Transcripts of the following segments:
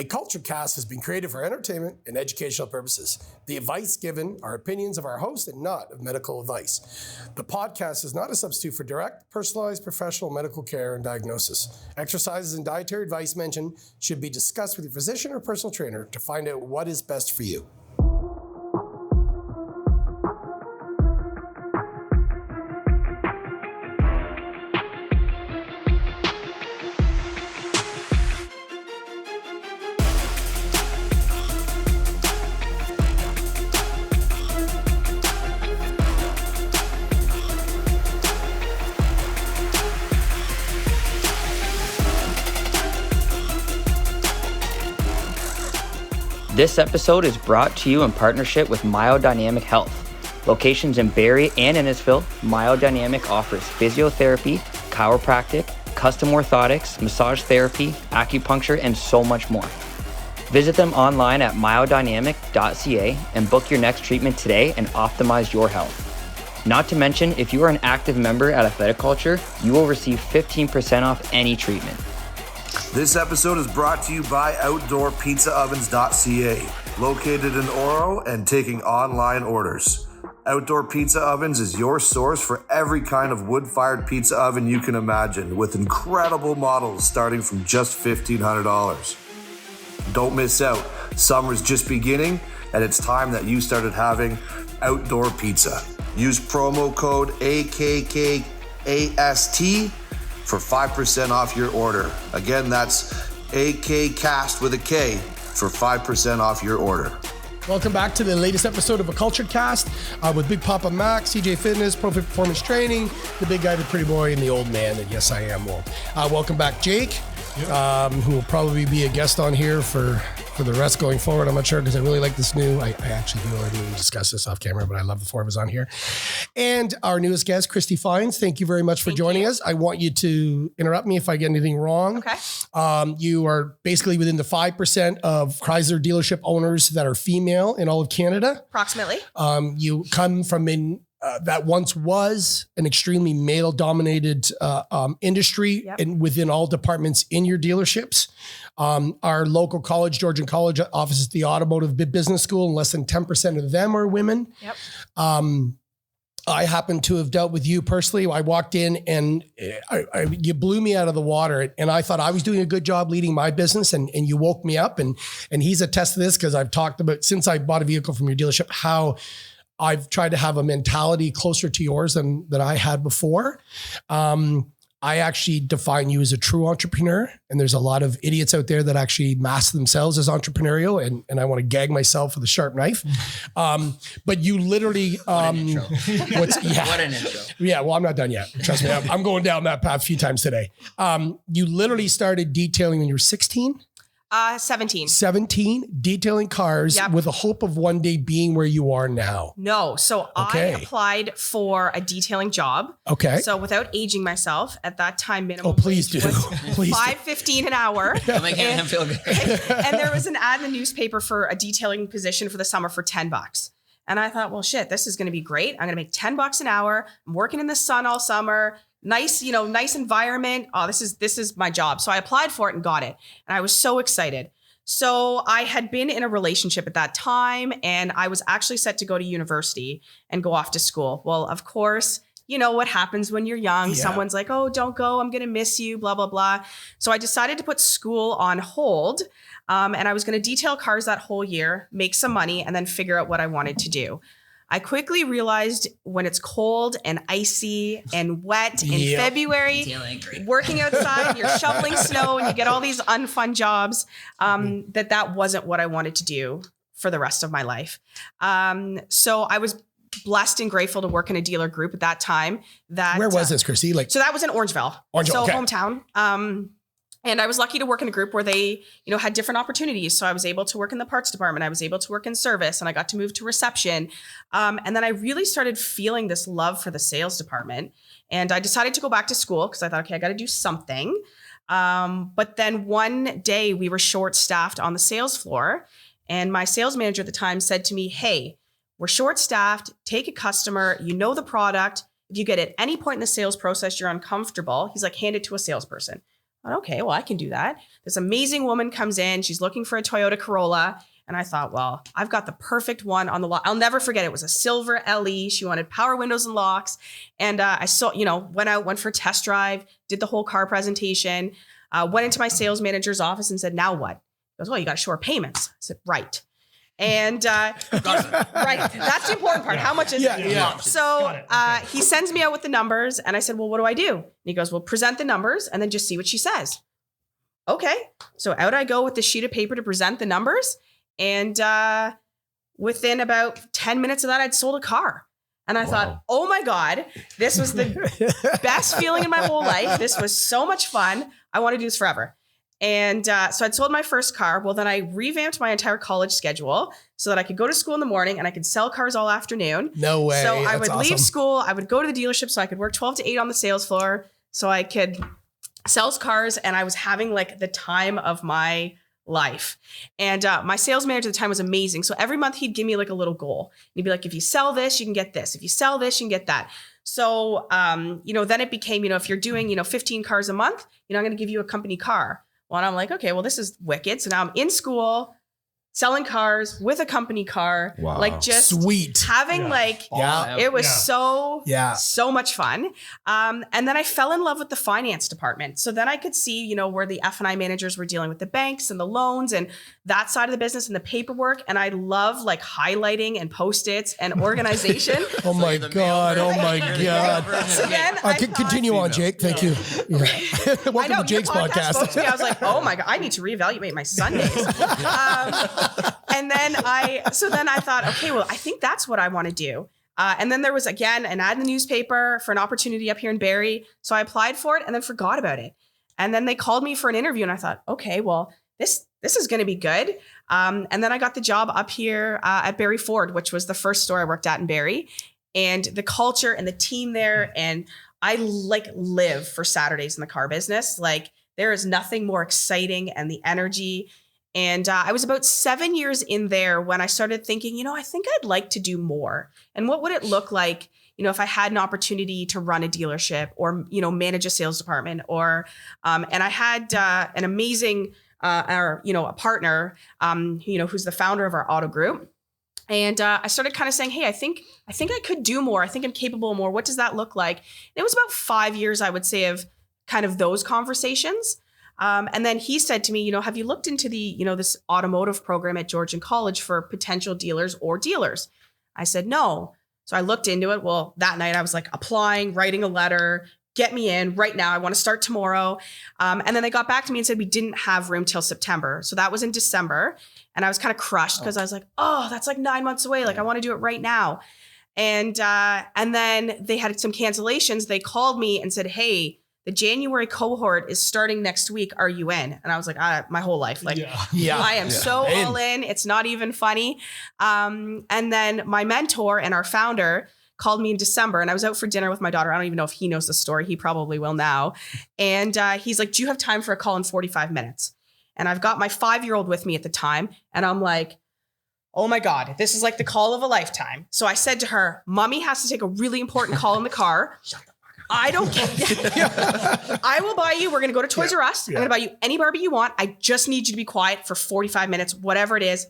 A Kultured Kast has been created for entertainment and educational purposes. The advice given are opinions of our host and not of medical advice. The podcast is not a substitute for direct, personalized, professional medical care and diagnosis. Exercises and dietary advice mentioned should be discussed with your physician or personal trainer to find out what is best for you. This episode is brought to you in partnership with Myodynamic Health. Locations in Barrie and Innisfil, Myodynamic offers physiotherapy, chiropractic, custom orthotics, massage therapy, acupuncture, and so much more. Visit them online at myodynamic.ca and book your next treatment today and optimize your health. Not to mention, if you are an active member at Athletic Culture, you will receive 15% off any treatment. This episode is brought to you by OutdoorPizzaOvens.ca, located in Oro and taking online orders. Outdoor Pizza Ovens is your source for every kind of wood-fired pizza oven you can imagine, with incredible models starting from just $1,500. Don't miss out. Summer's just beginning, and it's time that you started having outdoor pizza. Use promo code AKKAST for 5% off your order. Again, that's AKCast with a K for 5% off your order. Welcome back to the latest episode of A Kultured Kast with Big Papa Mac, CJ Fitness, Profit Performance Training, the big guy, the pretty boy, and the old man. And yes, I am old. Welcome back, Jake, who will probably be a guest on here for the rest going forward. I'm not sure because I really like this new. I actually do. I didn't discuss this off camera, but I love the four of us on here. And our newest guest, Christy Fines. Thank you very much for joining us. I want you to interrupt me if I get anything wrong. Okay. You are basically within the 5% of Chrysler dealership owners that are female in all of Canada. Approximately. You come from that once was an extremely male-dominated industry, and within all departments in your dealerships. Our local college, Georgian College, offers the Automotive Business School, and less than 10% of them are women. Yep. I happen to have dealt with you personally. I walked in and you blew me out of the water, and I thought I was doing a good job leading my business, and you woke me up, and he's attest to this because I've talked about, since I bought a vehicle from your dealership, how I've tried to have a mentality closer to yours than I had before. I actually define you as a true entrepreneur, and there's a lot of idiots out there that actually mask themselves as entrepreneurial, and I want to gag myself with a sharp knife. But you literally, What an intro. What an intro. Yeah, well, I'm not done yet. Trust me, I'm going down that path a few times today. You literally started detailing when you were 16? 17. 17, detailing cars with the hope of one day being where you are now. No. So I applied for a detailing job. Okay. So without aging myself, at that time, minimum please wage do. was Please $5.15 an hour. Don't make him feel good. And there was an ad in the newspaper for a detailing position for the summer for $10. And I thought, well, shit, this is going to be great. I'm going to make $10 an hour. I'm working in the sun all summer. Nice, nice environment. Oh, this is my job. So I applied for it and got it. And I was so excited. So I had been in a relationship at that time, and I was actually set to go to university and go off to school. Well, of course, you know what happens when you're young. Yeah. Someone's like, oh, don't go. I'm going to miss you, blah, blah, blah. So I decided to put school on hold. And I was going to detail cars that whole year, make some money, and then figure out what I wanted to do. I quickly realized when it's cold and icy and wet in February, working outside, you're shoveling snow and you get all these unfun jobs, that wasn't what I wanted to do for the rest of my life. So I was blessed and grateful to work in a dealer group at that time. Where was this, Christy? So that was in Orangeville. So hometown. And I was lucky to work in a group where they, had different opportunities. So I was able to work in the parts department. I was able to work in service, and I got to move to reception. And then I really started feeling this love for the sales department. And I decided to go back to school because I thought, okay, I got to do something. But then one day we were short-staffed on the sales floor. And my sales manager at the time said to me, hey, we're short-staffed. Take a customer. You know the product. If you get at any point in the sales process, you're uncomfortable. He's like, hand it to a salesperson. I thought, okay, well, I can do that. This amazing woman comes in. She's looking for a Toyota Corolla. And I thought, well, I've got the perfect one on the lot. I'll never forget. It was a silver LE. She wanted power windows and locks. And I saw, went for a test drive, did the whole car presentation, went into my sales manager's office and said, now what? He goes, well, you got to show her payments. I said, right. And right, that's the important part. How much is it? Yeah. So he sends me out with the numbers. And I said, well, what do I do? And he goes, well, present the numbers and then just see what she says. Okay. So out I go with the sheet of paper to present the numbers. And within about 10 minutes of that, I'd sold a car. And I thought, oh my God, this was the best feeling in my whole life. This was so much fun. I want to do this forever. And so I'd sold my first car. Well, then I revamped my entire college schedule so that I could go to school in the morning and I could sell cars all afternoon. No way. So I That's would leave awesome. school. I would go to the dealership so I could work 12 to 8 on the sales floor so I could sell cars. And I was having like the time of my life. And my sales manager at the time was amazing. So every month he'd give me like a little goal. And he'd be like, if you sell this, you can get this. If you sell this, you can get that. So, then it became, if you're doing, 15 cars a month, I'm going to give you a company car. Well, and I'm like, okay, well, this is wicked. So now I'm in school selling cars with a company car. Wow. Like just Sweet. having it was so much fun. And then I fell in love with the finance department. So then I could see, where the F&I managers were dealing with the banks and the loans and that side of the business and the paperwork. And I love highlighting and Post-its and organization. Oh my God. Oh my God. So then I can continue on, Jake. Thank you. Welcome to Jake's your podcast. spoke to me. I was like, oh my God, I need to reevaluate my Sundays. And then I thought, okay, well, I think that's what I want to do. And then there was, again, an ad in the newspaper for an opportunity up here in Barrie. So I applied for it and then forgot about it. And then they called me for an interview and I thought, okay, well, this is going to be good. And then I got the job up here at Barrie Ford, which was the first store I worked at in Barrie. And the culture and the team there. And I live for Saturdays in the car business. There is nothing more exciting, and the energy. And I was about 7 years in there when I started thinking, I think I'd like to do more. And what would it look like, if I had an opportunity to run a dealership or, manage a sales department and I had an amazing, a partner, who's the founder of our auto group. And I started kind of saying, hey, I think I could do more. I think I'm capable of more. What does that look like? And it was about 5 years, I would say, of kind of those conversations. And then he said to me, have you looked into the, this automotive program at Georgian College for potential dealers or dealers? I said, no. So I looked into it. Well, that night I was applying, writing a letter, get me in right now. I want to start tomorrow. And then they got back to me and said, we didn't have room till September. So that was in December. And I was kind of crushed because I was like, oh, that's 9 months away. I want to do it right now. And then they had some cancellations. They called me and said, hey, the January cohort is starting next week. Are you in? And I was like, my whole life. I am so all in. It's not even funny. And then my mentor and our founder called me in December, and I was out for dinner with my daughter. I don't even know if he knows the story. He probably will now. And he's like, do you have time for a call in 45 minutes? And I've got my 5-year-old with me at the time. And I'm like, oh my God, this is the call of a lifetime. So I said to her, Mommy has to take a really important call in the car. I don't care. I will buy you. We're going to go to Toys R Us. I'm going to buy you any Barbie you want. I just need you to be quiet for 45 minutes, whatever it is.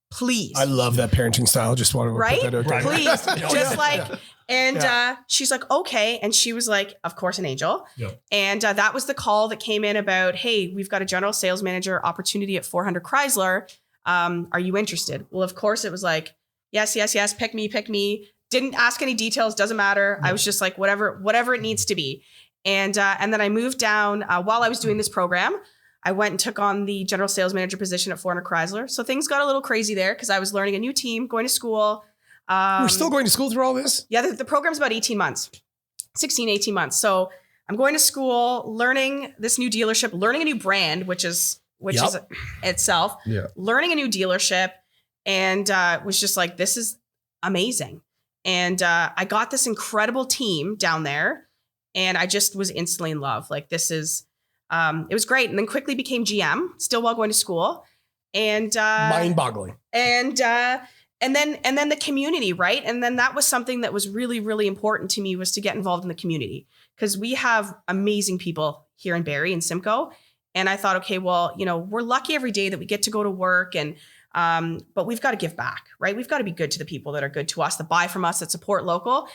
Please. I love that parenting style. Just want to put that out there. Please. She's like, okay. And she was like, of course, an angel. Yep. And that was the call that came in about, hey, we've got a general sales manager opportunity at 400 Chrysler. Are you interested? Well, of course it was yes. Pick me. Didn't ask any details. Doesn't matter. I was just whatever it needs to be. And then I moved down while I was doing this program. I went and took on the general sales manager position at 400 Chrysler. So things got a little crazy there because I was learning a new team, going to school. You're still going to school through all this? Yeah, the program's about 18 months, 18 months. So I'm going to school, learning this new dealership, learning a new brand, which is itself, learning a new dealership. And was just this is amazing. And I got this incredible team down there and I just was instantly in love. This is, it was great. And then quickly became GM, still while going to school. And mind-boggling. And then the community, right? And then that was something that was really, really important to me, was to get involved in the community, because we have amazing people here in Barrie and Simcoe. And I thought, okay, well, we're lucky every day that we get to go to work, and but we've got to give back, right? We've got to be good to the people that are good to us, that buy from us, that support local.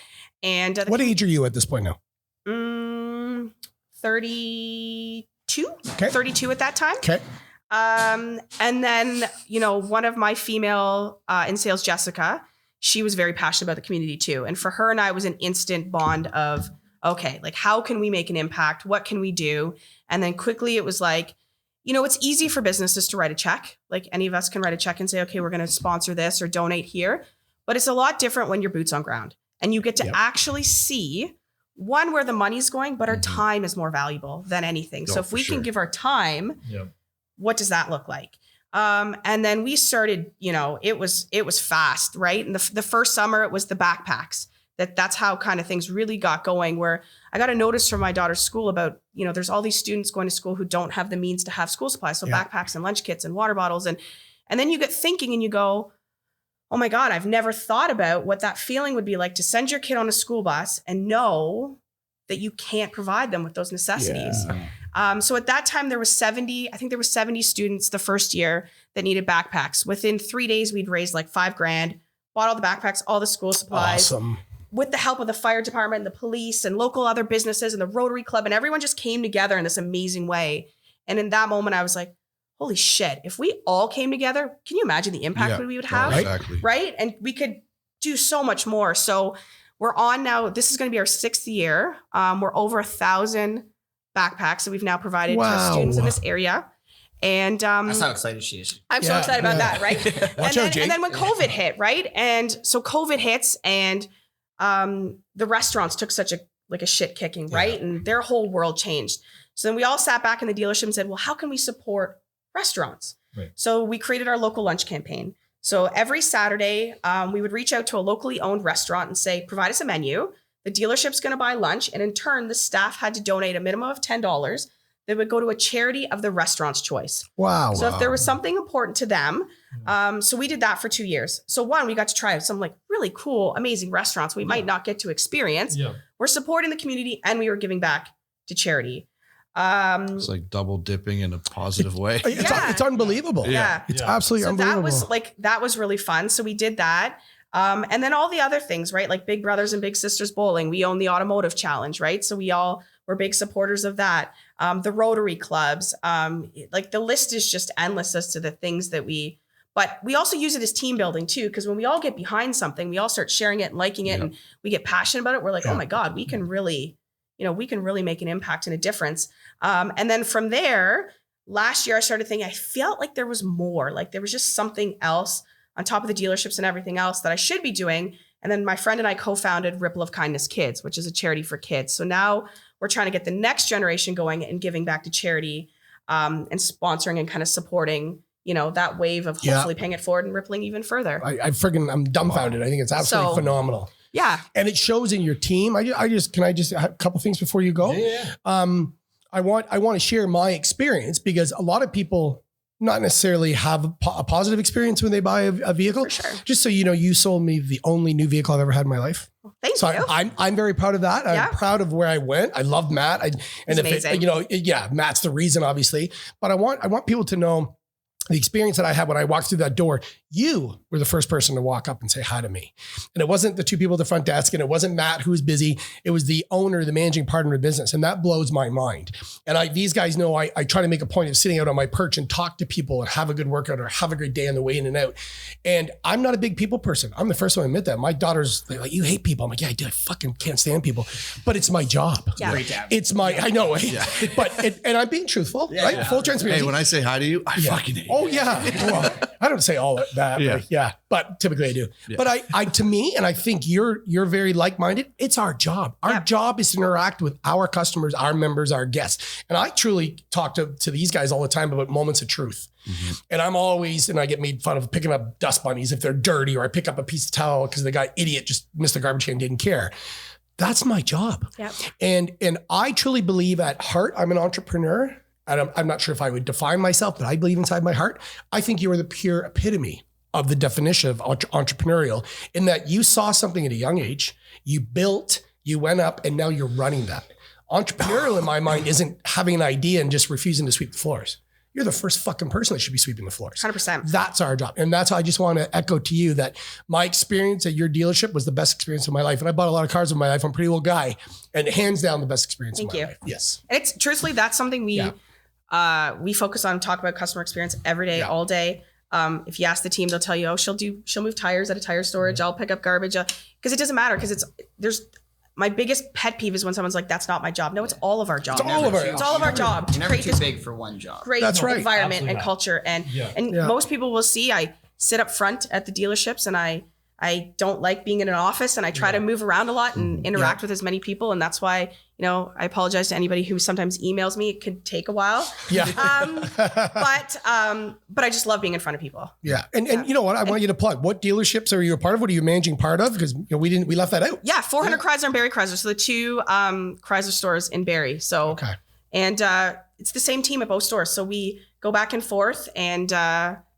And what age are you at this point now? 32. Okay. 32 at that time. Okay. And then, one of my female in sales, Jessica, she was very passionate about the community too. And for her and I, it was an instant bond of, okay, like, how can we make an impact? What can we do? And then quickly it was like, it's easy for businesses to write a check. Like, any of us can write a check and say, okay, we're going to sponsor this or donate here. But it's a lot different when you're boots on ground and you get to actually see, one, where the money's going, but our time is more valuable than anything. So if we can give our time, what does that look like? And then we started, it was fast, right? And the first summer it was the backpacks. That's how kind of things really got going, where I got a notice from my daughter's school about, there's all these students going to school who don't have the means to have school supplies. So backpacks and lunch kits and water bottles. And then you get thinking and you go, oh my God, I've never thought about what that feeling would be like to send your kid on a school bus and know that you can't provide them with those necessities. Yeah. So at that time there was 70 students the first year that needed backpacks. Within 3 days, we'd raised like $5,000, bought all the backpacks, all the school supplies. Awesome. With the help of the fire department, the police, and local other businesses and the Rotary Club, and everyone just came together in this amazing way. And in that moment, I was like, holy shit, if we all came together, can you imagine the impact we would have? Exactly. Right? And we could do so much more. So we're on now, this is going to be our 6th year. We're over 1,000 backpacks that we've now provided to our students in this area. And that's how excited she is. I'm so excited about that, right? And then when COVID hit, right? And so COVID hits, and the restaurants took such a shit kicking, right? And their whole world changed. So then we all sat back in the dealership and said, well, how can we support restaurants? Right. So we created our local lunch campaign. So every Saturday, we would reach out to a locally owned restaurant and say, provide us a menu. The dealership's going to buy lunch. And in turn, the staff had to donate a minimum of $10 that would go to a charity of the restaurant's choice. Wow. So if there was something important to them, so we did that for 2 years. So one, we got to try some like really cool, amazing restaurants we might not get to experience. Yeah. We're supporting the community and we were giving back to charity. It's like double dipping in a positive way. It's unbelievable. Yeah. It's absolutely unbelievable. That was really fun. So we did that. And then all the other things, right? Like Big Brothers and Big Sisters Bowling. We own the automotive challenge, right? So we're big supporters of that. The Rotary clubs, like the list is just endless as to the things that but we also use it as team building too. Because when we all get behind something, we all start sharing it and liking it and we get passionate about it. We're like, oh my God, we can really make an impact and a difference. And then from there, last year I started thinking, I felt like there was more, like there was just something else on top of the dealerships and everything else that I should be doing. And then my friend and I co-founded Ripple of Kindness Kids, which is a charity for kids. So now we're trying to get the next generation going and giving back to charity and sponsoring and kind of supporting, that wave of hopefully paying it forward and rippling even further. I'm dumbfounded. Wow. I think it's absolutely phenomenal. Yeah. And it shows in your team. Can I just a couple things before you go? Yeah. I want to share my experience because a lot of people not necessarily have a positive experience when they buy a vehicle. For sure. Just so you know, you sold me the only new vehicle I've ever had in my life. Well, thank you. I'm very proud of that. I'm proud of where I went. I love Matt. Matt's the reason, obviously. But I want people to know the experience that I had when I walked through that door. You were the first person to walk up and say hi to me. And it wasn't the two people at the front desk, and it wasn't Matt who was busy. It was the owner, the managing partner of the business. And that blows my mind. And these guys know I try to make a point of sitting out on my perch and talk to people and have a good workout or have a great day on the way in and out. And I'm not a big people person. I'm the first one to admit that. My daughter's like, you hate people. I'm like, yeah, I do. I fucking can't stand people, but it's my job. Yeah. It's I know. And I'm being truthful, right? Yeah. Full transparency. Hey, when I say hi to you, I fucking hate you. Oh yeah. Well, I don't say all that, but typically I do. Yeah. But I to me, and I think you're very like-minded, it's our job. Our job is to interact with our customers, our members, our guests. And I truly talk to these guys all the time about moments of truth. Mm-hmm. And I get made fun of picking up dust bunnies if they're dirty, or I pick up a piece of towel because the guy idiot just missed the garbage can and didn't care. That's my job. Yep. And I truly believe at heart, I'm an entrepreneur. I'm not sure if I would define myself, but I believe inside my heart, I think you are the pure epitome of the definition of entrepreneurial, in that you saw something at a young age, you built, you went up, and now you're running that. Entrepreneurial in my mind isn't having an idea and just refusing to sweep the floors. You're the first fucking person that should be sweeping the floors. 100%. That's our job. And that's how I just want to echo to you that my experience at your dealership was the best experience of my life. And I bought a lot of cars in my life. I'm a pretty old guy, and hands down the best experience Thank of my you. life. Yes. And it's truthfully, that's something we focus on, talk about customer experience every day, all day. If you ask the team, they'll tell you, oh, she'll move tires at a tire storage. I'll pick up garbage. Because it doesn't matter, because my biggest pet peeve is when someone's like, that's not my job. No, it's all of our job. It's all of our It's all of our job to Never create too this big for one job. great That's right. environment Absolutely and not. culture. And most people will see I sit up front at the dealerships, and I don't like being in an office, and I try to move around a lot and interact with as many people. And that's why, I apologize to anybody who sometimes emails me. It could take a while. Yeah. But I just love being in front of people. Yeah. And you know what? I want you to plug. What dealerships are you a part of? What are you managing part of? Because we left that out. Yeah, 400 Chrysler and Barrie Chrysler. So the two Chrysler stores in Barrie. So Okay. and it's the same team at both stores. So we go back and forth and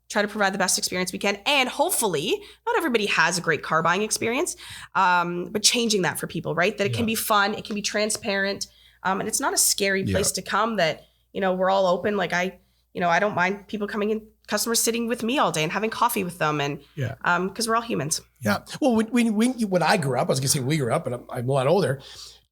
try to provide the best experience we can. And hopefully, not everybody has a great car buying experience, but changing that for people, right? That it can be fun, it can be transparent, and it's not a scary place to come. That we're all open. Like I don't mind people coming in, customers sitting with me all day and having coffee with them, and because we're all humans. Yeah. Well, when I grew up, I was gonna say we grew up, but I'm a lot older.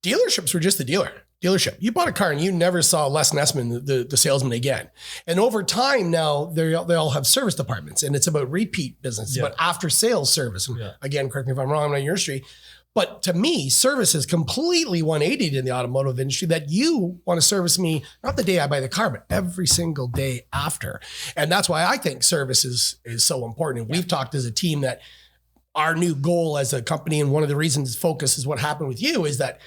Dealerships were just the dealership. You bought a car and you never saw Les Nessman, the salesman, again. And over time now, they all have service departments, and it's about repeat business. It's about after sales service. And again, correct me if I'm wrong, I'm not in your industry. But to me, service is completely 180 in the automotive industry, that you want to service me, not the day I buy the car, but every single day after. And that's why I think service is so important. And we've talked as a team that our new goal as a company, and one of the reasons focus is what happened with you, is that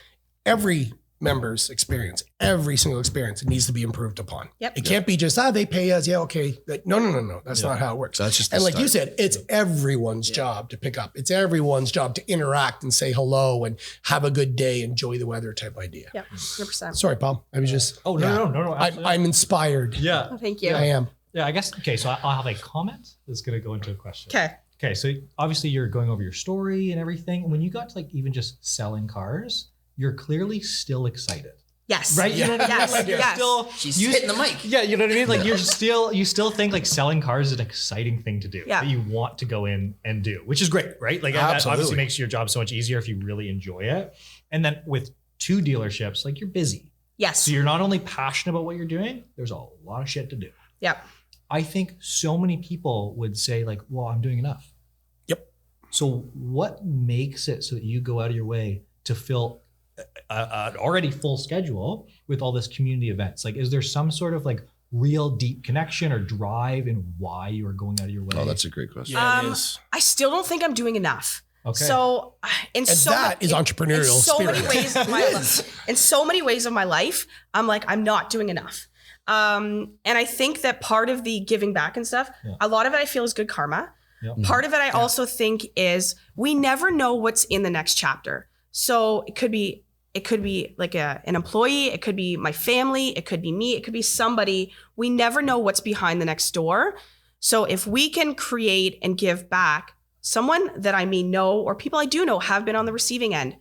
every member's experience, every single experience, it needs to be improved upon. Yep. It can't be just, they pay us. Yeah. Okay. No. That's not how it works. That's just the and like you start. said, it's everyone's job to pick up. It's everyone's job to interact and say hello and have a good day, enjoy the weather type idea. Yeah, 100%. Sorry, Paul. I was just, Oh, no. I'm inspired. Yeah. Oh, thank you. I am. Yeah, I guess. Okay, so I'll have a comment that's going to go into a question. Okay. Okay, so obviously you're going over your story and everything. When you got to even just selling cars, you're clearly still excited. Yes. Right? You know what I mean? Yes. Like you're Yes. still She's hitting the mic. Yeah, you know what I mean? Like you still think like selling cars is an exciting thing to do. Yeah. That you want to go in and do, which is great, right? Like that Absolutely. obviously makes your job so much easier if you really enjoy it. And then with two dealerships, like you're busy. Yes. So you're not only passionate about what you're doing, there's a lot of shit to do. Yep. I think so many people would say like, well, I'm doing enough. Yep. So what makes it so that you go out of your way to fill an already full schedule with all this community events? Like, is there some sort of like real deep connection or drive in why you are going out of your way? Oh, that's a great question. Yeah, it is. I still don't think I'm doing enough. Okay. So And that is entrepreneurial in so spirit. many ways of my life, in so many ways of my life, I'm like, I'm not doing enough. And I think that part of the giving back and stuff, a lot of it I feel is good karma. Yep. Part of it I also think is we never know what's in the next chapter. So it could be like an employee, it could be my family, it could be me, it could be somebody. We never know what's behind the next door. So if we can create and give back, someone that I may know or people I do know have been on the receiving end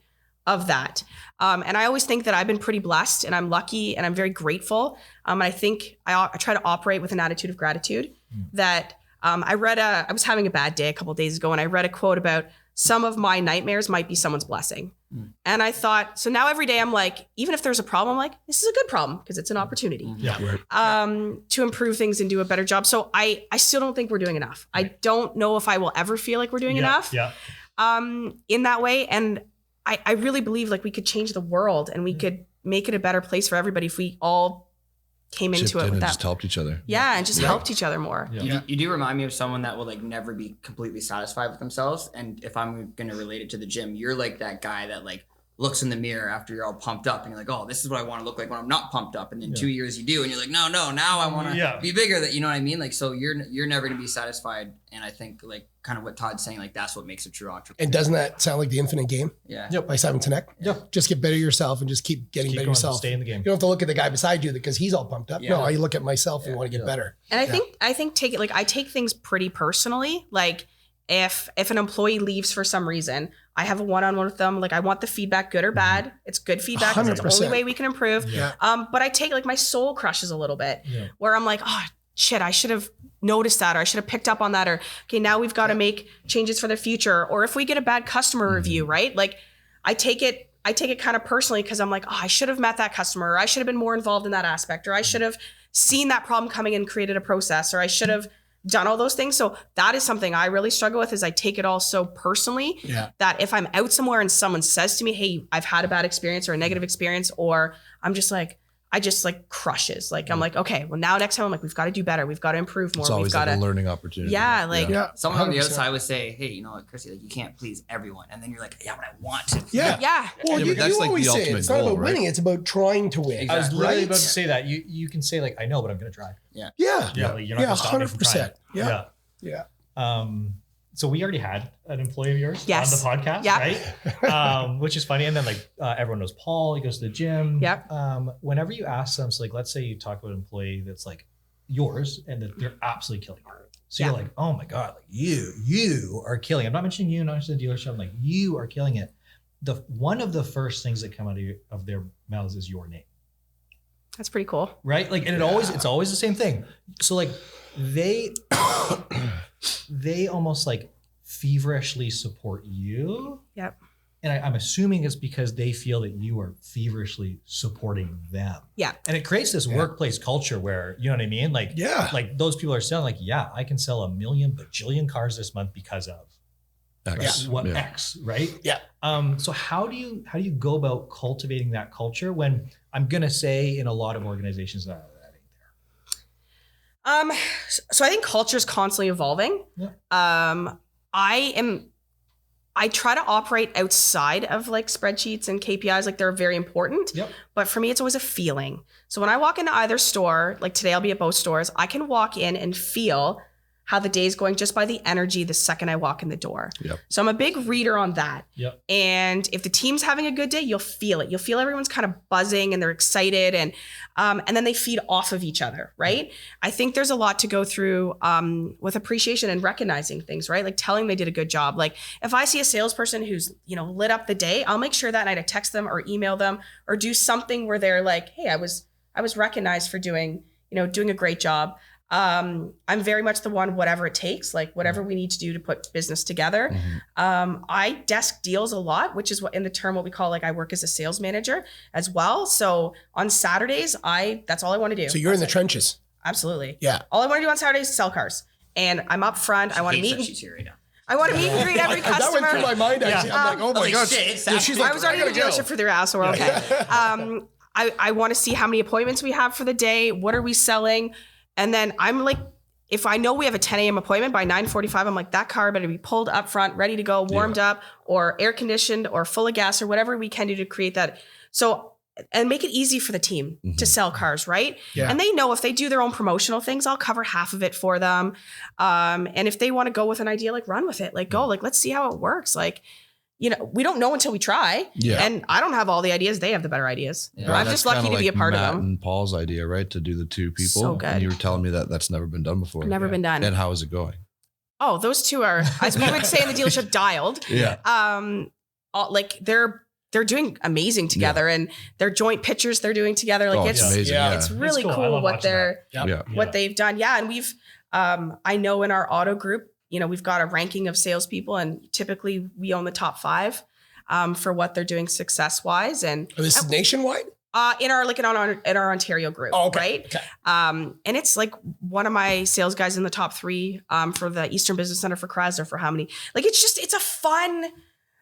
of that. And I always think that I've been pretty blessed and I'm lucky and I'm very grateful. And I think I try to operate with an attitude of gratitude that I was having a bad day a couple of days ago and I read a quote about some of my nightmares might be someone's blessing. And I thought, so now every day I'm like, even if there's a problem, I'm like, this is a good problem because it's an opportunity to improve things and do a better job. So I still don't think we're doing enough. I don't know if I will ever feel like we're doing enough in that way. And I really believe like we could change the world and we could make it a better place for everybody if we all came into Chipped it in with and that. just helped each other. Yeah, and just helped each other more. You do remind me of someone that will like never be completely satisfied with themselves. And if I'm going to relate it to the gym, you're like that guy that like looks in the mirror after you're all pumped up and you're like, oh, this is what I want to look like when I'm not pumped up. And then 2 years you do and you're like, no, now I want to be bigger. That, you know what I mean? Like, so you're never going to be satisfied. And I think like kind of what Todd's saying, like that's what makes a true entrepreneur. And doesn't that sound like the infinite game? Yeah. By Simon Sinek? Yeah. Just get better yourself and just keep getting better going, yourself. stay in the game. You don't have to look at the guy beside you because he's all pumped up. Yeah. No, I look at myself and want to get better. And I think I take things pretty personally. Like if an employee leaves for some reason, I have a one-on-one with them. Like I want the feedback, good or bad. It's good feedback. 'Cause it's the 100%. only way we can improve. Yeah. But I take like my soul crushes a little bit Yeah. where I'm like, oh shit, I should have noticed that, or I should have picked up on that, or okay, now we've got to make changes for the future. Or if we get a bad customer review, right? Like I take it kind of personally because I'm like, oh, I should have met that customer, or I should have been more involved in that aspect, or I should have seen that problem coming and created a process, or I should have done all those things. So that is something I really struggle with, is I take it all so personally that if I'm out somewhere and someone says to me, hey, I've had a bad experience or a negative experience, or I'm just like, I just like crushes. Like, I'm like, okay, well now next time I'm like, we've got to do better. We've got to improve more. It's always We've got like a to, learning opportunity. Yeah. Someone on the 100%. outside would say, hey, you know what, Christy, like you can't please everyone. And then you're like, yeah, but I want to. Yeah. yeah. Well, Yeah, you, but that's you like always the say ultimate it's not goal, about right? winning. It's about trying to win. I was literally Right? about to say that. You can say like, I know, but I'm going to try. Yeah. Like, you're not going to stop me from trying. 100%. Yeah. So we already had an employee of yours Yes. on the podcast, right? Which is funny. And then like everyone knows Paul, he goes to the gym. Yep. Whenever you ask them, so like, let's say you talk about an employee that's like yours and that they're absolutely killing it. So you're like, oh my God, like you are killing it. I'm not mentioning you, not just the dealership. I'm like, you are killing it. One of the first things that come out of their mouths is your name. That's pretty cool. Right? Like, and it's always the same thing. So like they almost like feverishly support you. Yep. And I'm assuming it's because they feel that you are feverishly supporting them. Yeah. And it creates this workplace culture where, you know what I mean? Like, like those people are selling like, yeah, I can sell 1 million bajillion cars this month because of X. X, right? Yeah. So how do you go about cultivating that culture when I'm going to say in a lot of organizations that ain't there? So I think culture is constantly evolving. Yeah. I try to operate outside of like spreadsheets and KPIs, like they're very important. Yep. But for me, it's always a feeling. So when I walk into either store, like today I'll be at both stores, I can walk in and feel how the day's going just by the energy the second I walk in the door. Yep. So I'm a big reader on that. Yep. And if the team's having a good day, you'll feel it. You'll feel everyone's kind of buzzing and they're excited, and then they feed off of each other, right? I think there's a lot to go through with appreciation and recognizing things, right? Like telling they did a good job. Like if I see a salesperson who's, lit up the day, I'll make sure that night I text them or email them or do something where they're like, hey, I was recognized for doing a great job. I'm very much the one, whatever it takes, like whatever we need to do to put business together. I desk deals a lot, which is what in the term, what we call, like I work as a sales manager as well. So on Saturdays, that's all I want to do. So you're in the trenches. Absolutely. Yeah. All I want to do on Saturdays is sell cars, and I'm up front. I want to meet. She's here right now. I want to meet and greet every That customer. went through my mind actually. I'm like, oh my gosh. She's like, I was already in the dealership for their ass, so we're okay. I want to see how many appointments we have for the day. What are we selling? And then I'm like, if I know we have a 10 a.m. appointment by 9:45, I'm like, that car better be pulled up front, ready to go, warmed up, or air conditioned, or full of gas, or whatever we can do to create that. So, and make it easy for the team to sell cars, right? Yeah. And they know if they do their own promotional things, I'll cover half of it for them. And if they want to go with an idea, like run with it, like go, like let's see how it works. Like, we don't know until we try. Yeah. And I don't have all the ideas. They have the better ideas. Yeah. I'm That's just lucky kinda to be a like part Matt of them. and Paul's idea, right? To do the two people. So good. And you were telling me that that's never been done before. Never been done. And how is it going? Oh, those two are, as we would say in the dealership, dialed. Yeah. Like they're doing amazing together, and their joint pictures they're doing together. Like It's amazing. yeah. Yeah. it's really It's cool. I cool love what watching they're Yeah. what they've done. Yeah, and we've I know in our auto group, we've got a ranking of salespeople, and typically we own the top 5 for what they're doing success wise. And This is nationwide? in our Ontario group, Oh, okay. right? Okay. And it's like one of my sales guys in the top 3 for the Eastern Business Center for Chrysler for how many? Like it's a fun,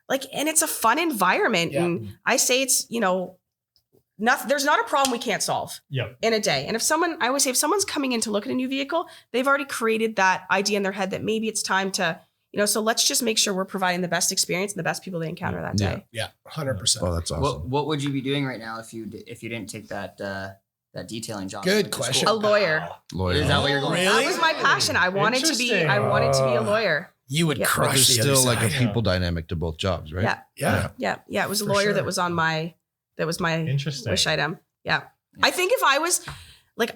and it's a fun environment. Yeah. And I say it's there's not a problem we can't solve in a day. And I always say if someone's coming in to look at a new vehicle, they've already created that idea in their head that maybe it's time to. So let's just make sure we're providing the best experience and the best people they encounter that day. Yeah, 100%. Oh, that's awesome. What would you be doing right now if you didn't take that detailing job? Good question. A lawyer. Lawyer. Is that what you're going? Really? That was my passion. I wanted to be a lawyer. You would Yeah. But crush there's the still other like a side. people dynamic to both jobs, right? Yeah. Yeah. Yeah. It was a For lawyer sure. that was my Interesting. wish item. Yeah. I think if I was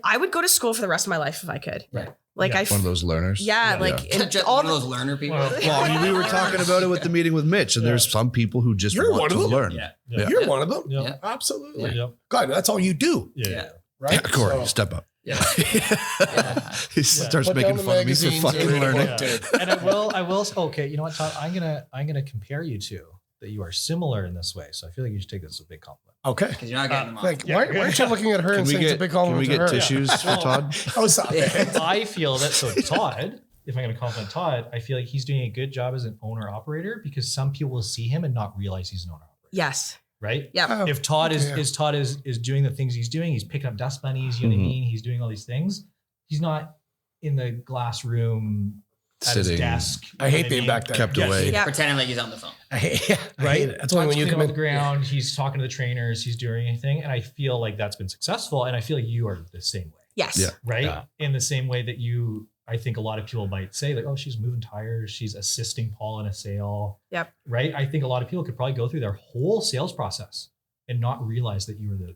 I would go to school for the rest of my life if I could. Right. Like Yeah. I, One of those learners. yeah, like in Just all one of the, those learner people. Well, I mean, we were talking about it with the meeting with Mitch, and there's some people who just You're want one to of them. learn. Yeah. Yeah. You're one of them. Yeah. Yeah. Absolutely. Yeah. God, that's all you do, Yeah. Yeah. right? Corey, So- step up. Yeah. He starts Put making down the fun of me for magazines fucking and read a learning. book, dude. And I will. Okay, you know what, Todd? I'm gonna compare you two. That you are similar in this way. So I feel like you should take this as a big compliment. Okay. Because you're not getting them off. Like, Yeah. why aren't you looking at her Can and we saying it's a get, big can compliment we to get her? tissues for Todd? Oh, stop it. I feel that. So Todd, if I'm going to compliment Todd, I feel like he's doing a good job as an owner operator because some people will see him and not realize he's an owner operator. yes. Right. Yeah. Oh, If Todd okay. is doing the things he's doing, he's picking up dust bunnies, you know what I Mhm. mean? He's doing all these things. He's not in the glass room at his Sitting. desk. I you know hate what being mean? back there. Kept Yes. away. Yeah. Pretending like he's on the phone. I hate it. Right. That's only when you Todd's come cleaning in. the ground. He's talking to the trainers. He's doing anything. And I feel like that's been successful. And I feel like you are the same way. Yes. Yeah. Right. Yeah. In the same way that I think a lot of people might say like, oh, she's moving tires. She's assisting Paul in a sale. Yep. Right. I think a lot of people could probably go through their whole sales process and not realize that you were the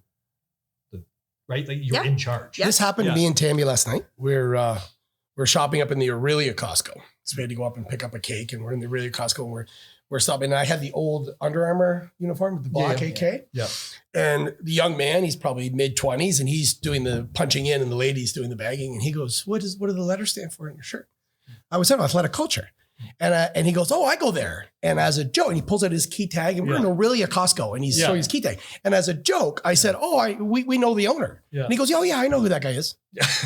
right. Like you're Yeah. in charge. Yeah. This happened Yeah. to me and Tammy last night. We're shopping up in the Aurelia Costco. So we had to go up and pick up a cake, and we're in the Aurelia Costco, and we're stopping. And I had the old Under Armour uniform with the black Yeah. AK. Yeah. And the young man, he's probably mid-20s, and he's doing the punching in, and the lady's doing the bagging. And he goes, what do the letters stand for in your shirt? I was saying athletic culture. And he goes, oh, I go there. And as a joke, and he pulls out his key tag, and we're in Aurelia Costco, and he's Yeah. showing his key tag. And as a joke, I said, oh, we know the owner. Yeah. And he goes, oh yeah, I know who that guy is.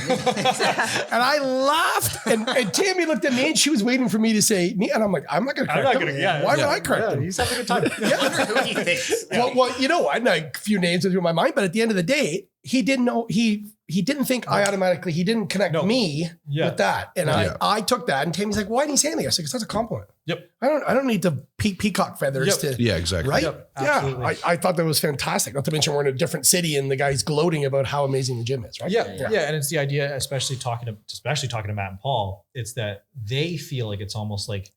And I laughed, and Tammy looked at me, and she was waiting for me to say me, and I'm like, I'm not going to correct him. Why would I correct him? He's having a good time. I wonder who he thinks. Well, you know, I know a few names through my mind, but at the end of the day, he didn't know. He didn't think I automatically. He didn't connect me with that, and I took that. And Tammy's like, "Why didn't he say anything?" I said, "Because that's a compliment." Yep. I don't need to peacock feathers to. Yeah, exactly. Right? Yep, Yeah. absolutely. I thought that was fantastic. Not to mention we're in a different city and the guy's gloating about how amazing the gym is, right? Yeah, and it's the idea, especially talking to Matt and Paul, it's that they feel like it's almost like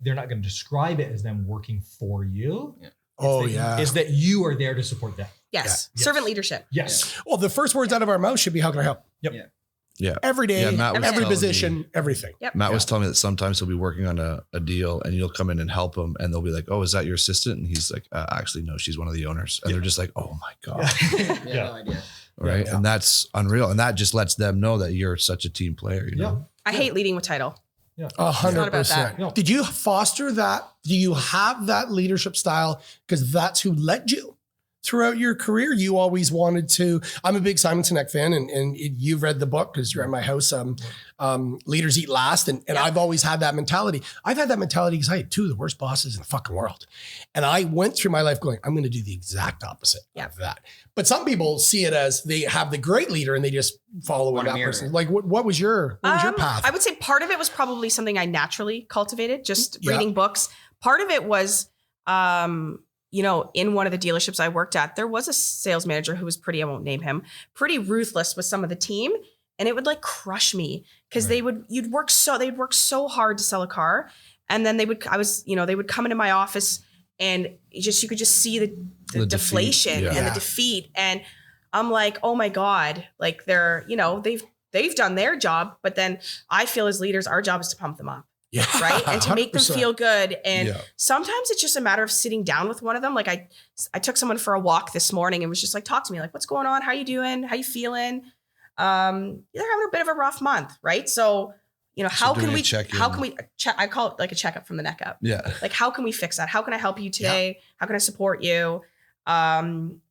they're not going to describe it as them working for you. Yeah. Oh, It's yeah. Is that you are there to support them. Yes. Yeah. Servant leadership. Yes. Well, the first words out of our mouth should be, "How can I help?" Yep. Yeah. Yeah. Every day, Yeah, Matt was every telling position, everything. Yep. Matt was telling me that sometimes he'll be working on a deal and you'll come in and help him and they'll be like, oh, is that your assistant? And he's like, actually, no, she's one of the owners. And they're just like, oh my God. Yeah, no idea. Right. Yeah. And that's unreal. And that just lets them know that you're such a team player, you know? I hate leading with title. 100%. No. Did you foster that? Do you have that leadership style? Because that's who led you throughout your career. You always wanted to. I'm a big Simon Sinek fan, and you've read the book because you're at my house. Leaders Eat Last, and I've always had that mentality. I've had that mentality because I had two of the worst bosses in the fucking world, and I went through my life going, I'm going to do the exact opposite of that. But some people see it as they have the great leader and they just follow Want that to mirror person. it. Like, what was your path? I would say part of it was probably something I naturally cultivated, just Yeah. reading books. Part of it was, in one of the dealerships I worked at, there was a sales manager who was I won't name him, pretty ruthless with some of the team. And it would like crush me because they'd work so hard to sell a car. And then they would come into my office and you could just see the deflation and the defeat. And I'm like, oh my God, like they've done their job, but then I feel as leaders, our job is to pump them up. Yeah. Right. And to make them 100%. feel good. And sometimes it's just a matter of sitting down with one of them. Like I took someone for a walk this morning and was just like, talk to me, like, what's going on? How you doing? How you feeling? They're having a bit of a rough month. Right. So, how can we check? I call it like a checkup from the neck up. Yeah. Like, how can we fix that? How can I help you today? How can I support you?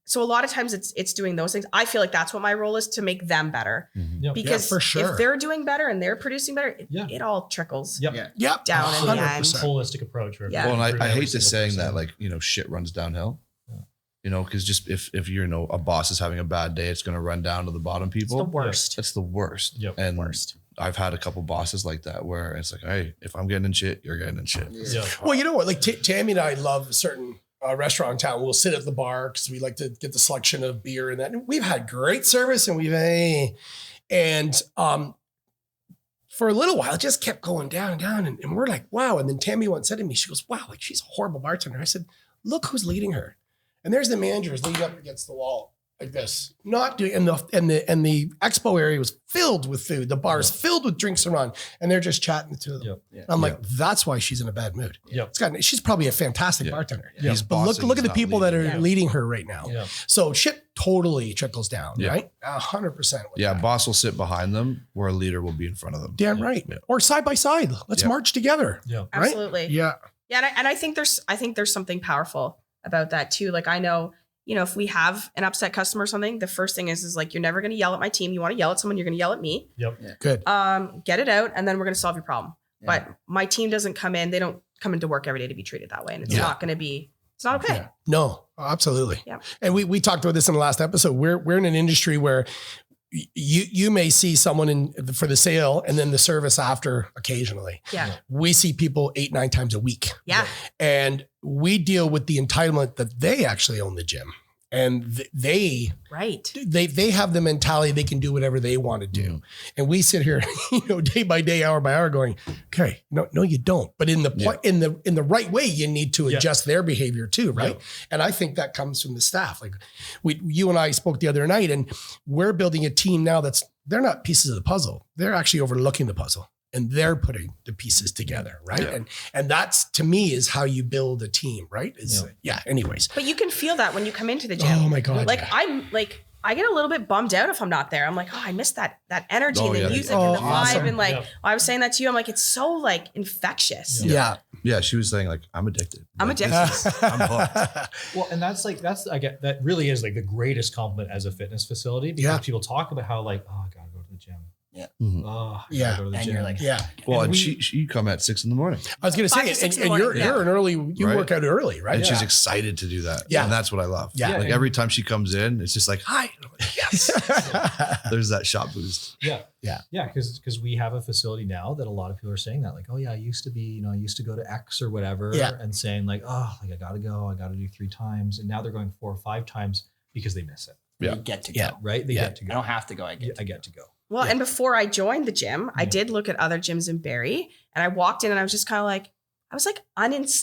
So a lot of times it's doing those things. I feel like that's what my role is, to make them better. Yep. Because for sure. if they're doing better and they're producing better, it all trickles. Yep. Yep. Down in the end. 100%. Holistic approach. Where Yeah. Well, and every I hate single this saying person- that, like, shit runs downhill. Because just if you're, a boss is having a bad day, it's going to run down to the bottom It's people. the worst. That's the worst. Yep. And Worst. I've had a couple bosses like that where it's like, hey, if I'm getting in shit, you're getting in shit. Yeah. Well, you know what? Like Tammy and I love a certain restaurant in town. We'll sit at the bar because we like to get the selection of beer and that. And we've had great service, and for a little while, it just kept going down and down. And we're like, wow. And then Tammy once said to me, she goes, wow, like she's a horrible bartender. I said, look who's leading her. And there's the manager who's leaning up against the wall. like this, not doing, and the expo area was filled with food. The bar's filled with drinks around, and they're just chatting to them. Yep. Yeah. I'm like, that's why she's in a bad mood. Yep. She's probably a fantastic bartender. Yeah. He's But bossing, look at he's the not people that leading. are leading her right now. Yeah. So shit totally trickles down, Yeah. right? 100%. Yeah, boss will sit behind them where a leader will be in front of them. Damn right. Yeah. Or side by side. Let's Yeah. march together. Yeah. Right? Absolutely. Yeah. Yeah, and I think there's something powerful about that too. Like I know, if we have an upset customer or something, the first thing is like you're never going to yell at my team. You want to yell at someone, you're going to yell at me. Yep. Good. Get it out, and then we're going to solve your problem. Yeah. But my team doesn't come in. They don't come into work every day to be treated that way, and it's not going to be. It's not okay. Yeah. No, absolutely. Yeah. And we talked about this in the last episode. We're in an industry where you may see someone for the sale and then the service after occasionally. Yeah. We see people 8-9 times a week. Yeah. And we deal with the entitlement that they actually own the gym. And they Right. have the mentality they can do whatever they want to do. And we sit here, day by day, hour by hour going, okay, no, you don't. But in the right way, you need to adjust their behavior too. Right. Yeah. And I think that comes from the staff. Like you and I spoke the other night, and we're building a team now they're not pieces of the puzzle. They're actually overlooking the puzzle. And they're putting the pieces together, right? Yeah. And that's, to me, is how you build a team, right? Anyways. But you can feel that when you come into the gym. Oh my God. Like yeah. I get a little bit bummed out if I'm not there. I'm like, I missed that energy and the yeah. music and the vibe. Awesome. And like, Yeah. I was saying that to you. I'm like, it's so like infectious. Yeah. Yeah, she was saying like, I'm addicted. I'm Like, addicted. this is- I'm hooked. Well, and I get that really is like the greatest compliment as a fitness facility because Yeah. people talk about how like, oh, I gotta go to the gym. Yeah. Mhm. Oh, I Yeah. gotta go to the And gym. you're like, Yeah. Well, and we- she come at 6 a.m. I was going to 5 say, to 6 in and the you're morning, yeah. an early, you Right. work out early, right? And Yeah. she's excited to do that. Yeah. And that's what I love. Yeah. Like every time she comes in, it's just like, hi. And I'm like, yes. There's that shot boost. Yeah. Yeah. Yeah. Because we have a facility now that a lot of people are saying that, like, oh, yeah, I used to go to X or whatever Yeah. and saying, like, oh, like, I got to go. I got to do 3 times. And now they're going 4 or 5 times because they miss it. Yeah. You get to Yeah. go. Right. They Yeah. get to I go. don't have to go. I get to I get to go. Well, Yeah. and before I joined the gym, I did look at other gyms in Barrie, and I walked in and I was just kind of like,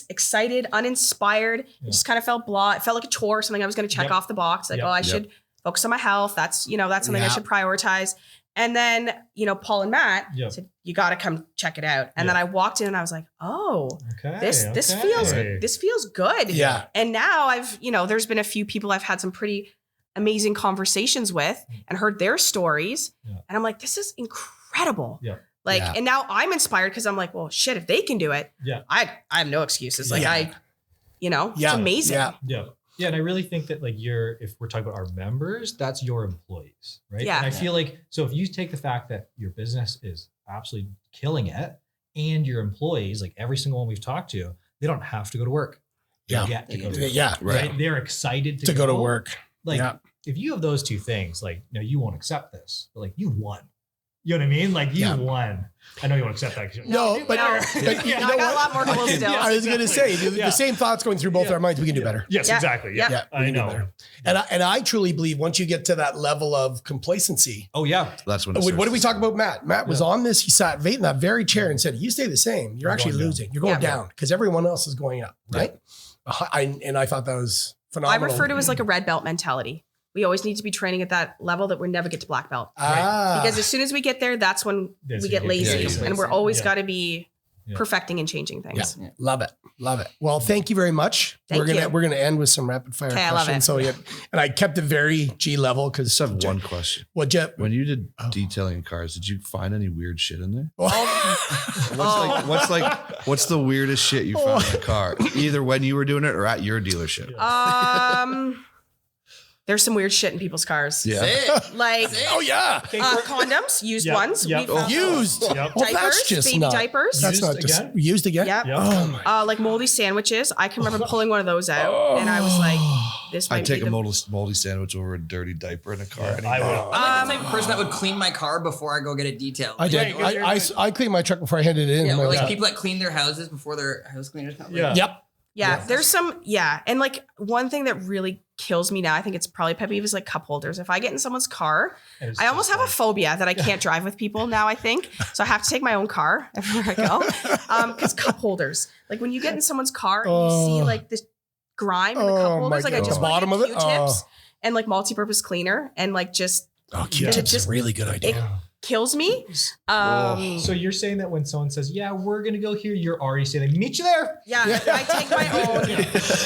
excited, uninspired. Yeah. It just kind of felt blah. It felt like a chore, something I was going to check Yep. off the box. Like, Yep. I Yep. should focus on my health. That's something I Yeah. should prioritize. And then, Paul and Matt Yep. said, you got to come check it out. And Yeah. then I walked in and I was like, oh, Okay. this okay. feels good. Yeah. And now there's been a few people I've had some pretty amazing conversations with and heard their stories. Yeah. And I'm like, this is incredible. Yeah. Like, Yeah. and now I'm inspired because I'm like, well, shit, if they can do it, Yeah. I have no excuses. Like Yeah. it's Yeah. amazing. Yeah. Yeah. Yeah. And I really think that if we're talking about our members, that's your employees, right? Yeah. And I feel like, so if you take the fact that your business is absolutely killing it and your employees, like every single one we've talked to, they don't have to go to work. They Yeah. get to go to work. Yeah. Right. They're excited To go to work. Like Yeah. if you have those 2 things, like, you won't accept this, but like you won. You know what I mean? Like you Yeah. won. I know you won't accept that. 'cause- No, but you I know got what? a lot more goals still. I was going to say exactly. the same thoughts going through both Yeah. our minds. We can do better. Yes, Yeah. exactly. Yeah. Yeah, we I can do know. better. And I truly believe once you get to that level of complacency, Oh yeah. That's when it what starts did we to talk snowball. about, Matt? Matt was on this. He sat in that very chair and said, you stay the same. You're actually going down. losing. You're going Yeah. down because everyone else is going up. Right. I thought that was I phenomenal. refer to it as like a red belt mentality. We always need to be training at that level that we never get to black belt. Ah, Because as soon as we get there, that's when That's we when get you get lazy. lazy. And we're always Yeah. got to be Yeah. perfecting and changing things. Yeah. Love it. Love it. Well, thank you very much. Thank you. We're gonna end with some rapid fire Okay, I love questions. it. So and I kept it very G level because Just have one question. Well, Jeff, When you did detailing cars, did you find any weird shit in there? Oh. What's the weirdest shit you found in a car? Either when you were doing it or at your dealership. There's some weird shit in people's cars. Yeah. Like oh yeah, condoms, used Yep, ones. yep. We found used. Yep. Well, diapers, that's just baby not. diapers. That's Used not just again? used again. Yep. Yep. Oh my. Like moldy sandwiches. I can remember pulling one of those out, and I was like, "This might I'd take be a the moldy sandwich over a dirty diaper in a car. any I day. would. I'm like the type of person that would clean my car before I go get it detailed. I did. Right, I cleaned my truck before I handed it in. Yeah, or like Yeah. people that clean their houses before their house cleaners come. Yeah. Yep. Yeah, there's some, and like one thing that really kills me now, I think it's probably pet peeve is like cup holders. If I get in someone's car, And it's I almost just have a phobia that I can't drive with people now, I think. So I have to take my own car everywhere I go. Because cup holders, like when you get in someone's car and you see like this grime in the cup Oh, holders, my like I God. just The want bottom to of get it? Q-tips and like multi-purpose cleaner and like just Q-tips is a really good idea. kills me. So you're saying that when someone says, "Yeah, we're gonna go here," you're already saying, "Meet you there." Yeah, I take my own.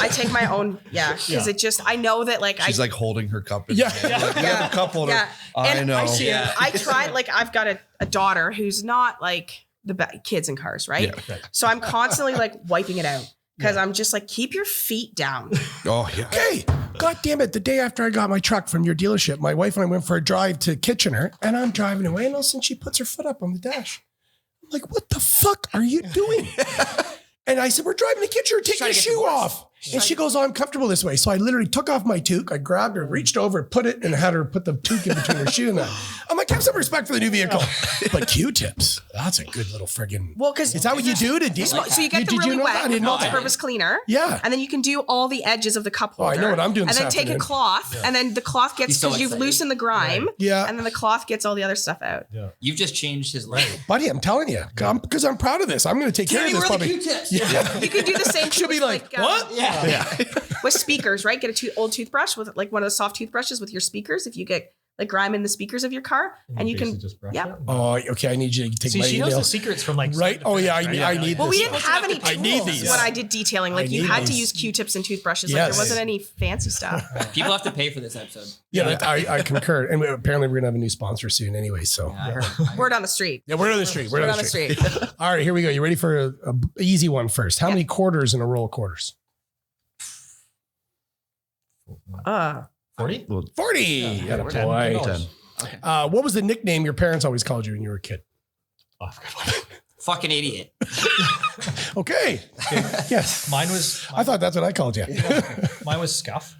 I take my own. Yeah, because it just I know that like She's like holding her cup. In Yeah. Like, we have a cup holder. Yeah. I And know. I tried like I've got a daughter who's not like the kids in cars, right? Yeah. So I'm constantly like wiping it out because I'm just like keep your feet down. Oh yeah. Okay. God damn it. The day after I got my truck from your dealership, my wife and I went for a drive to Kitchener and I'm driving away and all of a sudden she puts her foot up on the dash. I'm like, what the fuck are you doing? And I said, we're driving to Kitchener, take your shoe off. And she goes, oh, I'm comfortable this way. So I literally took off my toque. I grabbed her, reached over, put it, and had her put the toque in between her shoe and that. I'm like, have some respect for the new vehicle. But Q-tips, that's a good little friggin'. Well, because Is that what you do to deal? so you get the Did you really know that? I wet didn't know that. multi-purpose cleaner. Yeah. And then you can do all the edges of the cup Oh, I holder. know what I'm doing And this then take a afternoon. cloth, and then the cloth gets He's so because you've excited. loosened the grime. Yeah. And then the cloth gets all the other stuff out. You've just changed his life. Buddy, I'm telling you, because I'm proud of this. I'm going to take care of this. where are the Probably. Q-tips? You can do the same. She'll be with, like, what? Yeah. With speakers, right? Get a old toothbrush with like one of the soft toothbrushes with your speakers. If you get like grime in the speakers of your car, and you can just brush yeah. it. Oh, okay. I need you to take See, my she knows the emails. secrets from like Right? Oh, yeah. I need Well, this. we didn't have any tools I need these. when I did detailing. Like I you need had to these. use Q-tips and toothbrushes. Like Yes. there wasn't any fancy stuff. People have to pay for this episode. Yeah, I concur. And apparently we're going to have a new sponsor soon anyway. So Yeah, I heard. Word on the street. yeah, we're on the street. Word on the street. All right, here we go. You ready for a easy one first? How many quarters in a roll of quarters? 40? Well, 40. Yeah, Atta we're boy. 10. Okay. What was the nickname your parents always called you when you were a kid? Oh, I forgot. Fucking idiot. Okay. Yes. Mine was. I thought that's what I called you. Mine was Scuff.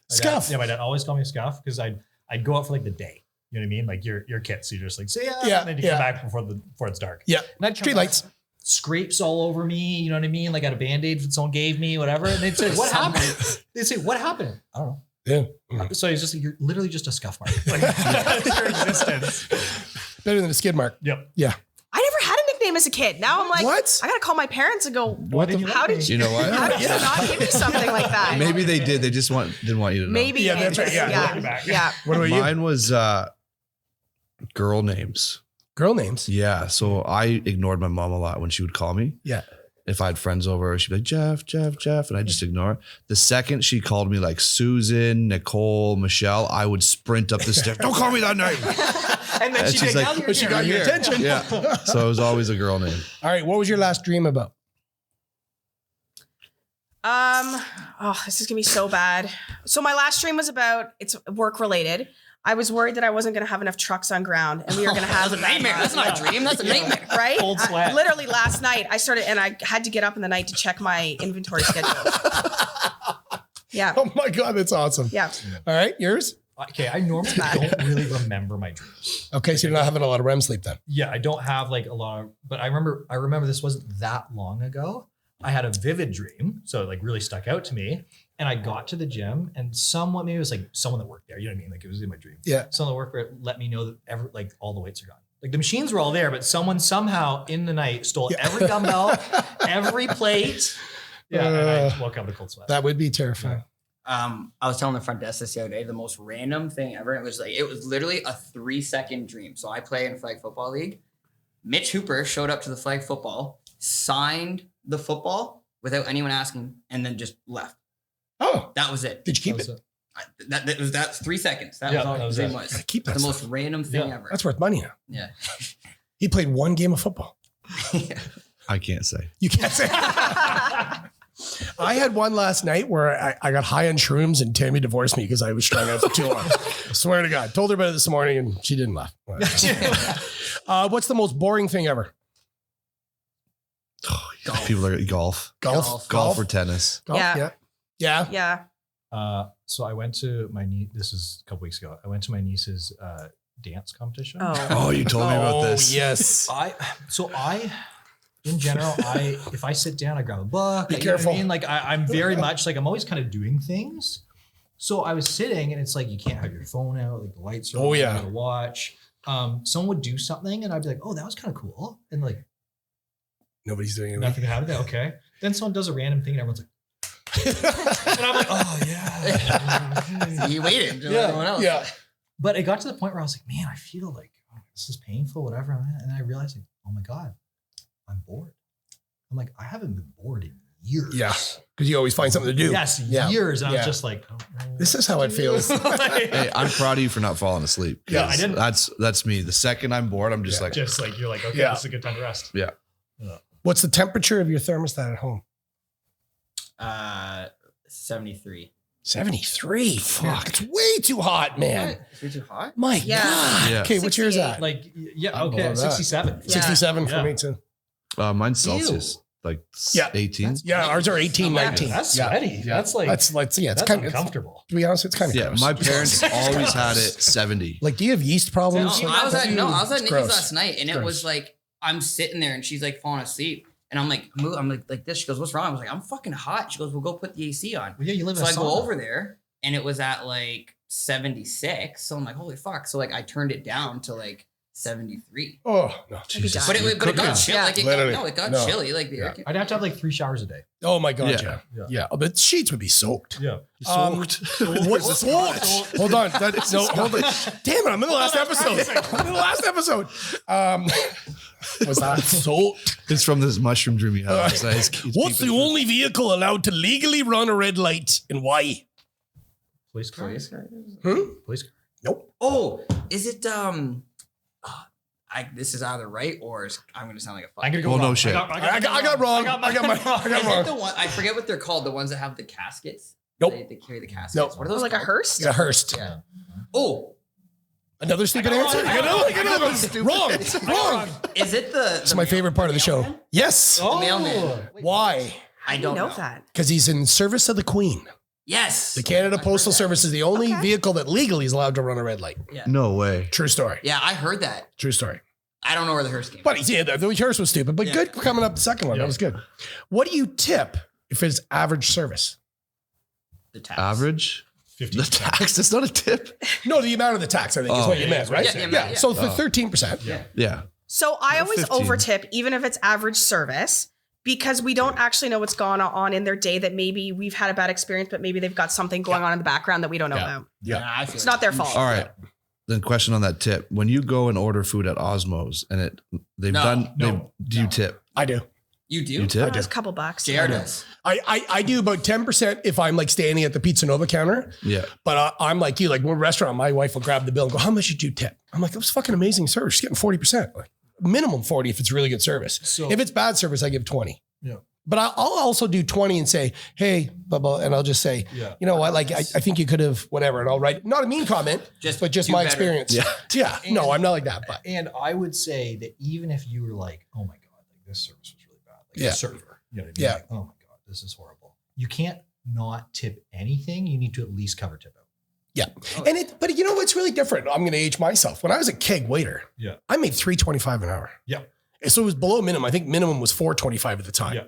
My Scuff. Dad, my dad always called me Scuff because I'd go out for like the day. You know what I mean? Like you're kids, so you're just like, see ya. Yeah, And then you yeah. come back before it's dark. Yeah. And I'd come Street back, lights. Scrapes all over me. You know what I mean? Like I had a Band-Aid that someone gave me, whatever. And they'd say, what happened? They'd say, what happened? I don't know. Yeah. So he's just like, you're literally just a scuff mark. Like that's your existence. Better than a skid mark. Yep. Yeah. I never had a nickname as a kid. Now I'm like, What? I gotta call my parents and go, Why did you how did you know what? how did you not give me something like that? Maybe they did. They just didn't want you to know. Maybe. Yeah, that's right. Yeah. Yeah. What about you? Mine was girl names. Girl names. Yeah. So I ignored my mom a lot when she would call me. Yeah. If I had friends over, she'd be like, Jeff, and I just ignore it. The second she called me like Susan, Nicole, Michelle, I would sprint up the stairs. Don't call me that name. And then And she'd she's be like, like, now But she got your attention. Yeah. So it was always a girl name. All right. What was your last dream about? This is gonna be so bad. So my last dream was about it's work related. I was worried that I wasn't gonna have enough trucks on ground and we were gonna have That's a nightmare. That's not a dream. That's a nightmare. right? Cold sweat. Literally last night I started and I had to get up in the night to check my inventory schedule. Yeah. Oh my God, that's awesome. Yeah. All right. Yours? Okay, I normally don't really remember my dreams. Okay. So you're not having a lot of REM sleep then. Yeah, I don't have like a lot of, but I remember this wasn't that long ago. I had a vivid dream, so it like really stuck out to me. And I got to the gym, and someone, maybe it was like someone that worked there. You know what I mean? Like it was in my dream. Yeah. Someone that worked there let me know that like all the weights are gone. Like the machines were all there, but someone somehow in the night stole every dumbbell, every plate. Yeah, and I woke up with a cold sweat. That would be terrifying. I was telling the front desk this the other day, the most random thing ever. It was literally a 3-second dream. So I play in flag football league. Mitch Hooper showed up to the flag football, signed the football without anyone asking, and then just left. Oh, That was it. did you keep That it? was That's 3 seconds. That Yeah, was all that the was dream it. was. Gotta keep that The stuff. most random thing Yeah, ever. That's worth money now. Yeah. He played one game of football. I can't say. You can't say. I had one last night where I got high on shrooms and Tammy divorced me because I was strung out for too long. I swear to God. Told her about it this morning and she didn't laugh. What's the most boring thing ever? Golf. People are golf. Golf or tennis. Golf? Yeah. Yeah. Yeah. So I went to my niece. This is a couple weeks ago. I went to my niece's dance competition. Oh. Oh, you told me about this. Yes. In general, if I sit down, I grab a book. Be you know what careful. I mean? Like I'm very much like I'm always kind of doing things. So I was sitting, and it's like you can't have your phone out. Like the lights are. Oh, on, yeah. You gotta watch. Someone would do something, and I'd be like, "Oh, that was kind of cool," and like Nobody's doing nothing happened. Okay. Then someone does a random thing, and everyone's like, and I'm like, "Oh yeah." He waited. Until Yeah, everyone else. Yeah. But it got to the point where I was like, man, I feel like this is painful, whatever. And I realized, like, oh my God, I'm bored. I'm like, I haven't been bored in years. Yeah. Because you always find something to do. Yes, Yeah. years. And I Yeah. was just like, oh, This is how it feels. Hey, I'm proud of you for not falling asleep. Yeah, I didn't- That's me. The second I'm bored, I'm just like, just like, you're like, okay, Yeah. this is a good time to rest. yeah. What's the temperature of your thermostat at home? 73. 73. Fuck. It's way too hot, man. Is it too hot? My Yeah. God. Yeah. Okay, what's yours 68. at? Like, yeah, I'm okay, below that. 67. Yeah. 67 for Yeah. me too. Mine's Celsius, like Yeah. 18. Yeah, ours are 18, Yeah. 19. That's Yeah. sweaty. Yeah. That's like, It's that's kind of uncomfortable. To be honest, it's kind of Yeah, gross. my parents always had it 70. Like, do you have yeast problems? I was at It's Nikki's gross. last night, and it Gross. was like I'm sitting there, and she's like falling asleep, and I'm like this. She goes, "What's wrong?" I was like, "I'm fucking hot." She goes, "Well, go put the AC on." Well, yeah, you live So in a I go sauna. over there, and it was at like 76. So I'm like, "Holy fuck!" So like I turned it down to like 73. Oh, no. Jesus. But it got chilly. Like Literally. it got No. chilly. Like the Yeah. air. I'd have to have like 3 showers a day. Oh, my God. Yeah. Yeah. Oh, but sheets would be soaked. Yeah. What's soaked? Hold on. Hold on. Damn it. I'm in the last episode. Was that soaked? It's from this mushroom dream you have. What's the only vehicle allowed to legally run a red light and why? Police car? Police car? Police car? Nope. Oh, is it this is either right or I'm gonna sound like a fuck. I'm gonna go Oh, no wrong. shit. I got wrong. I got Is it wrong. the one? I forget what they're called. The ones that have the caskets. Nope. They carry the caskets. Nope. What are It was those? like a called? hearse. Yeah, Hearst. Yeah. Oh, Another stupid answer? Wrong. is it the? It's my favorite part of the show. Yes. Oh, mailman. Why? I don't know that. Because he's in service of the Queen. Yes. The Canada I heard Postal that. Service is the only Okay. vehicle that legally is allowed to run a red light. No way. True story. Yeah, I heard that. True story. I don't know where the hearse came. But yeah, the hearse was stupid, but Yeah. good coming up the second one. That was good. What do you tip if it's average service? The tax. Average? 50. The tax, that's not a tip. No, the amount of the tax, I think, is Oh. what you meant, right? Yeah, the amount, yeah. So for 13%. Yeah. So I always 15. overtip, even if it's average service, because we don't actually know what's going on in their day. That maybe we've had a bad experience, but maybe they've got something going on in the background that we don't know about. Yeah. I feel It's like not their you fault. should- All right. Then question on that tip. When you go and order food at Osmos and do you tip? I do. You do? You tip? Just a couple bucks. JR does. I do about 10% if I'm like standing at the Pizza Nova counter. Yeah. But I'm like you, like we're a restaurant, my wife will grab the bill and go, how much did you tip? I'm like, it was fucking amazing service. She's getting 40%. Like, minimum 40 if it's really good service. So- if it's bad service, I give 20. Yeah. But I'll also do 20 and say, hey, blah, blah, and I'll just say, Yeah. you know what, like I think you could have whatever. And I'll write, not a mean comment, but just do my better. experience. Yeah. Yeah. No, I'm not like that. But And I would say that even if you were like, oh my God, like this service was really bad. Like Yeah. the server, you know what I mean? Yeah. Like, oh my God, this is horrible. You can't not tip anything. You need to at least cover tip out. yeah. But you know what's really different? I'm going to age myself. When I was a keg waiter, Yeah. I made $3.25 an hour. Yeah. So it was below minimum. I think minimum was $4.25 at the time. Yeah.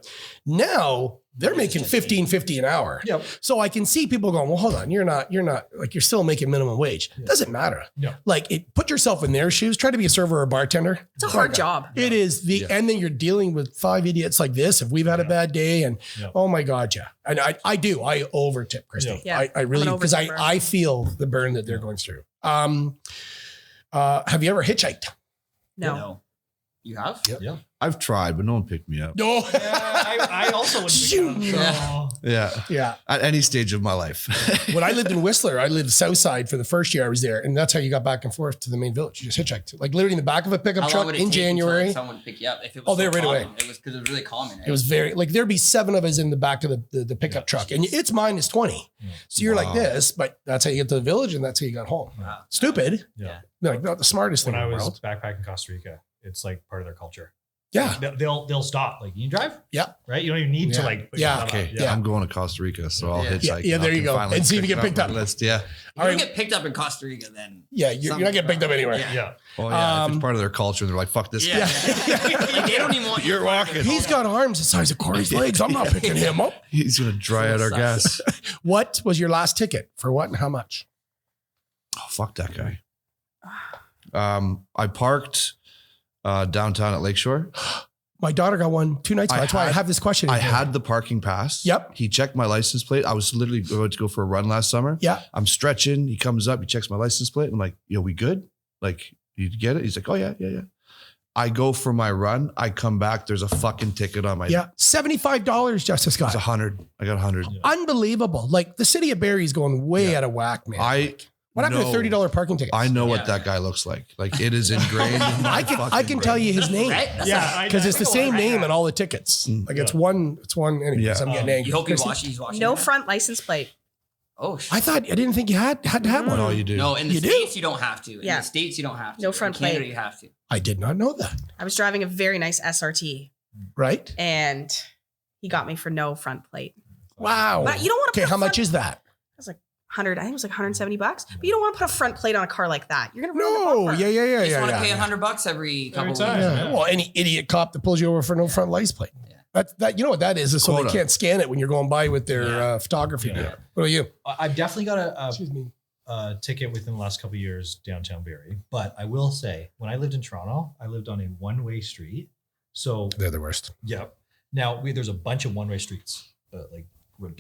Now they're making $15.50 an hour. Yep. So I can see people going, well, hold on, you're not like you're still making minimum wage. Doesn't matter. Yeah. Like put yourself in their shoes. Try to be a server or a bartender. It's a hard job. It is and then you're dealing with 5 idiots like this. If we've had a bad day and Yeah. oh my God, yeah. And I over tip, Christy. Yeah. I really, I'm an because overtipper. I feel the burn that they're going through. Have you ever hitchhiked? No. You have? Yeah. I've tried, but no one picked me up. No. I also would Shoot. Yeah. Yeah. At any stage of my life. When I lived in Whistler, I lived south side for the first year I was there. And that's how you got back and forth to the main village. You just hitchhiked. Like literally in the back of a pickup How long truck would it in take until January. someone would pick you up? If it was Oh, they're right away. It was because it was really common. It was very, like there'd be 7 of us in the back of the pickup truck. And it's minus 20. So you're like Wow. this, but that's how you get to the village and that's how you got home. Wow. Stupid. Yeah. Like not the smartest When thing I in the was world. backpacking Costa Rica, it's like part of their culture. Yeah. They'll stop. Like, you drive? Yeah. Right? You don't even need to Yeah. like. Yeah. Okay. Yeah. I'm going to Costa Rica, so I'll Yeah. hitchhike. Yeah, there you go. Finally And see if you pick get picked it up. my List. Yeah. If you All don't right. get picked up in Costa Rica, then Yeah. You're not getting picked up anywhere. Yeah. Yeah. Oh yeah. If Um, it's part of their culture, and they're like, "Fuck this guy." they don't even want you. You're walking. He's got arms the size of Corey's legs. I'm not picking him up. He's gonna dry out our gas. What was your last ticket for what and how much? Oh, fuck that guy. I parked downtown at Lakeshore. My daughter got one 2 nights ago. That's why I have this question. I had the parking pass. Yep. He checked my license plate. I was literally about to go for a run last summer. Yeah. I'm stretching. He comes up. He checks my license plate. I'm like, yo, we good? Like, you get it? He's like, oh, yeah. I go for my run. I come back. There's a fucking ticket on my. Yeah. $75, Justice Scott. It's 100. I got 100. Unbelievable. Like the city of Barrie is going way out of whack, man. What happened to $30 parking tickets? I know what that guy looks like. Like it is ingrained. In my I can tell you his name. Right? Because it's the same name on all the tickets. Like it's one. Anyways, Yeah. I'm getting angry. You hope Christy? he's watching. No that. front license plate. Oh shit. I didn't think you had to have one. No, you do. No, in the You do? States you don't have to. In Yeah. the States you don't have to. No front in Canada, plate. you have to. I did not know that. I was driving a very nice SRT Right? and he got me for no front plate. Wow. But you don't want to. Okay, how much is that? It was like 100. I think it was like $170. But you don't want to put a front plate on a car like that. You're gonna ruin the No. bumper. Yeah. You just want to pay $100 every couple of weeks. time. Yeah. Well, any idiot cop that pulls you over for no front license plate. Yeah. That you know what that is so Quota. they can't scan it when you're going by with their photography. Yeah. What are you? I've definitely got Excuse me. a ticket within the last couple of years downtown Barrie. But I will say, when I lived in Toronto, I lived on a one-way street. So They're the worst. yeah. Now there's a bunch of one-way streets, like or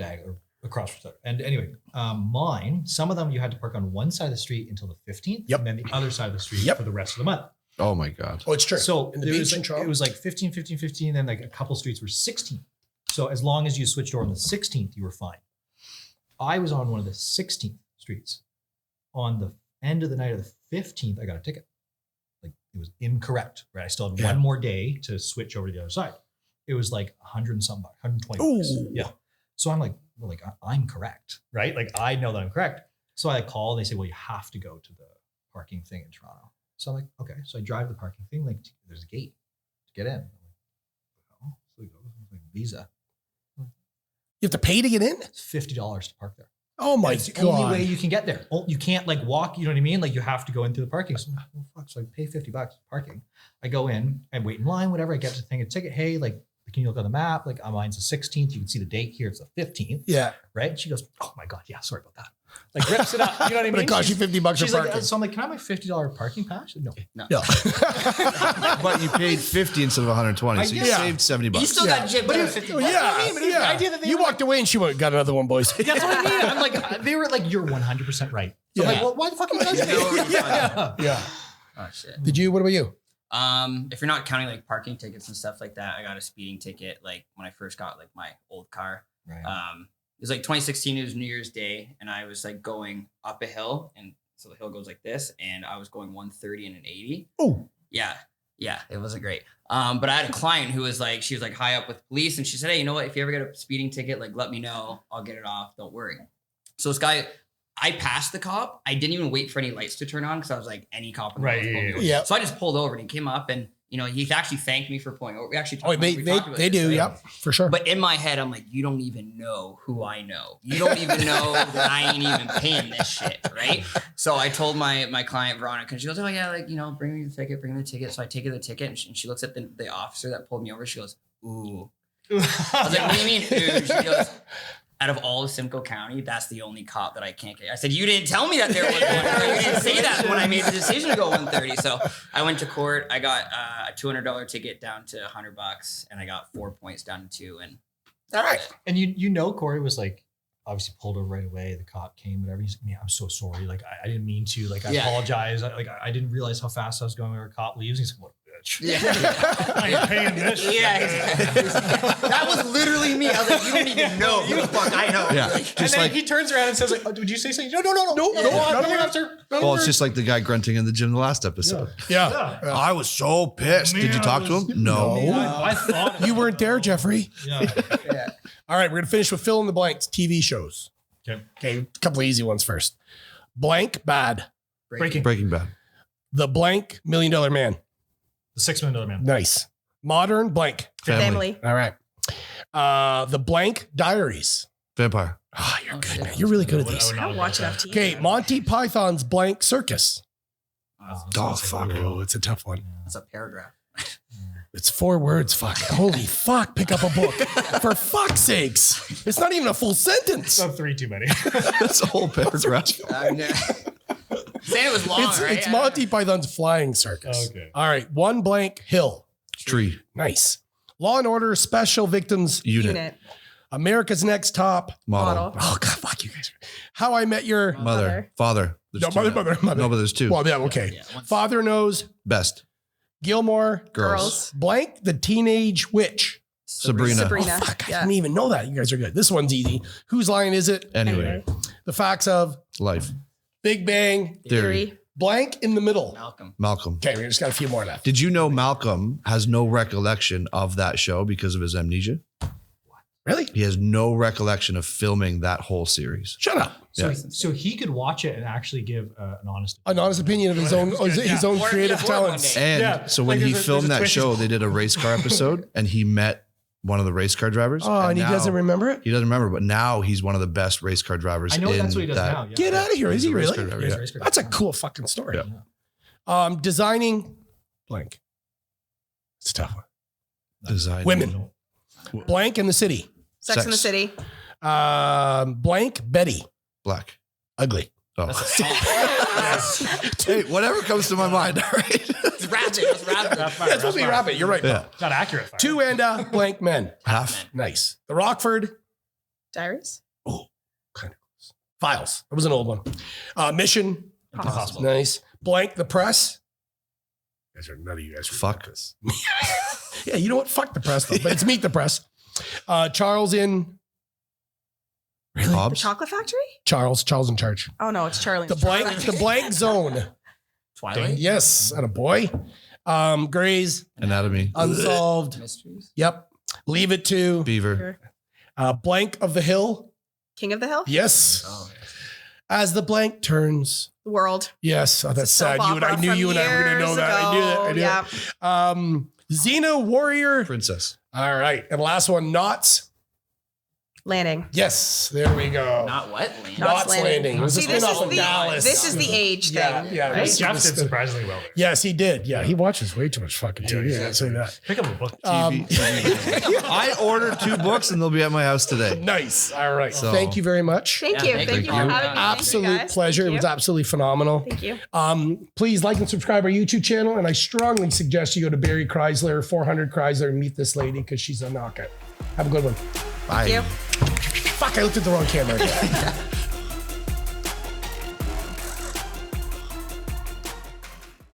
across. And anyway, mine, some of them you had to park on one side of the street until the 15th, Yep. and then the other side of the street Yep. for the rest of the month. Oh my God. Oh, it's true. So in the there beach was, in Toronto. it was like 15, 15, 15, then like a couple streets were 16. So as long as you switched over on the 16th, you were fine. I was on one of the 16th streets. On the end of the night of the 15th, I got a ticket. Like it was incorrect, right? I still had one more day to switch over to the other side. It was like 100 and some bucks, 120 bucks. Ooh. Yeah. So I'm like, well, like I'm correct, right? Like I know that I'm correct. So I call and they say, well, you have to go to the parking thing in Toronto. So I'm like, okay. So I drive the parking thing. Like there's a gate to get in. I'm like, oh, so we go. Like, Visa. You have to pay to get in? It's $50 to park there. Oh my It's the God. only way you can get there. You can't like walk, you know what I mean? Like you have to go in through the parking. So I'm like, oh, fuck. So I pay $50 parking. I go in, I wait in line, whatever. I get to the thing, a ticket. Hey, like, can you look on the map? Like mine's the 16th. You can see the date here. It's the 15th. Yeah. Right? And she goes, oh my God. Yeah. Sorry about that. Like rips it up. You know what I mean? But it costs you $50 for She's parking. like, so I'm like, can I have my $50 parking pass? No. No. But you paid 50 instead of 120, so you Yeah. saved 70 bucks. You still got Jim. But But it- 50 Oh, bucks. yeah. But it was the idea that they You were walked away and she went, got another one, boys. That's what I mean. I'm like, they were like, you're 100% right. So I'm Yeah. like, well, why the fuck are you guys Yeah. Yeah. Oh shit. Did you? What about you? If you're not counting like parking tickets and stuff like that, I got a speeding ticket like when I first got like my old car. Right. It was like 2016. It was New Year's Day, and I was like going up a hill, and so the hill goes like this, and I was going 130 and an 80. Oh. Yeah, it wasn't great. But I had a client who was like, she was like high up with police, and she said, hey, you know what? If you ever get a speeding ticket, like let me know. I'll get it off. Don't worry. So this guy, I passed the cop. I didn't even wait for any lights to turn on because I was like, any cop. in the Right, world will yeah, pull me over. yeah. So I just pulled over, and he came up, and you know, he actually thanked me for pulling over. We actually Oh, talked about they this, do. right? Yep. For sure. But in my head, I'm like, you don't even know who I know. You don't even know that I ain't even paying this shit, right? So I told my client, Veronica, and she goes, oh yeah, like, you know, bring me the ticket. So I take her the ticket, and she looks at the officer that pulled me over. She goes, ooh. I was like, what do you mean, ooh? She goes, out of all of Simcoe County, that's the only cop that I can't get. I said, you didn't tell me that there was one. You didn't say that when I made the decision to go 130. So I went to court. I got a $200 ticket down to $100, and I got 4 points down to 2. And All right. And you know, Corey was like, obviously pulled over right away. The cop came, whatever. He's like, man, I'm so sorry. Like, I didn't mean to. Like, I apologize. I didn't realize how fast I was going when a cop leaves. He's like, what a bitch. Yeah. I ain't paying this shit. Yeah, exactly. That was literally me. I was like, you don't even know who the fuck I know. Yeah. And Just then like, he turns around and says, like, oh, would you say something? No. No, Officer. well, it's just like the guy grunting in the gym the last episode. Yeah. I was so pissed. Did you talk to him? No. I thought You weren't there, Jeffrey. Yeah. All right. We're going to finish with fill in the blanks. TV shows. Okay. Okay. A couple of easy ones first. Blank bad. Breaking. Breaking Bad. The blank $1 Million Man. The $6 Million Man. Nice. Modern blank. Family. All right. The blank Diaries. Vampire. Oh, you're Oh, good, shit. man. You're really good at I these. would I not don't watch like enough that. TV. Okay. Monty Python's blank circus. Oh, Fuck. Oh, it's a tough one. That's a paragraph. It's 4 words. Fuck. Holy fuck. Pick up a book. For fuck's sakes. It's not even a full sentence. Not 3 too many. That's a whole paragraph. Saying it was long, right? It's Monty Python's flying circus. Okay. All right. One blank hill. Tree. Nice. Law and Order Special Victims Unit. America's Next Top Model. Oh God, fuck you guys. How I Met Your Mother. Father. There's No, two mother. now. No, but there's two. Well, yeah, okay. Father Knows, Best. Gilmore Girls. Blank, The Teenage Witch. Sabrina. Sabrina. Oh, fuck, I Yeah. didn't even know that. You guys are good. This one's easy. Whose line is it? Anyway. The Facts of Life. Big Bang. Theory. Blank in the Middle. Malcolm. Okay, we just got a few more left. Did you know Malcolm has no recollection of that show because of his amnesia? Really? He has no recollection of filming that whole series. Shut up. So he could watch it and actually give an honest An honest opinion of his own creative talents. And so when Like, he there's a filmed that twist. show, they did a race car episode and he met one of the race car drivers. Oh, and he now- doesn't remember it? He doesn't remember, but now he's one of the best race car drivers. I know in that's what he does that. now. Yeah. Get out of here. Is He's he a race really? car driver, He's yeah. a race car That's a cool fucking story. Yeah. Designing blank. It's a tough one. Design. Women. Blank in the City. Sex in the Sex. City. Blank Betty. Black. Ugly. Oh. Hey, whatever comes to my mind. All right. It's rapid. It's rapid. That's fine. That's supposed to be rapid. You're right. Yeah. Not accurate. Fire. Two and blank men. Half. Nice. The Rockford Diaries. kind of close. Files. That was an old one. Mission. Impossible. Nice. Blank the Press. None of you guys Fuck. this. Yeah, you know what? Fuck the press though. But it's Meet the Press. Charles in The Hobbs. Chocolate Factory? Charles in charge. Oh no, it's Charlie. The blank zone. Twilight. Yes, and a boy. Grey's Anatomy. Unsolved. Mysteries. Yep. Leave It to Beaver. Blank of the Hill. King of the Hill? Yes. Oh, As the blank turns. The World. Yes. Oh, that's Soap sad. I knew opera you and I were going to know from that. I knew that. I knew years that. Xena Warrior. Princess. All right. And last one, Knots. Landing. Yes. There we go. Not what? Land? Knots Landing. It was a See, this spin-off is of the Dallas. this is the age Yeah, thing. yeah, right? this- Jeff did surprisingly well. Yes, he did. Yeah, he watches way too much fucking TV. Yeah, I'll say that. Pick up a book. I ordered 2 books and they'll be at my house today. Nice. All right. So- Thank you very much. Thank Yeah, you. thank Thank you you. for having me. Thank you, Absolute guys. pleasure. Thank It was you. absolutely phenomenal. Thank you. Please like and subscribe our YouTube channel. And I strongly suggest you go to Barry Chrysler, 400 Chrysler, and meet this lady because she's a knockout. Have a good one. Bye. Thank you. Fuck, I looked at the wrong camera.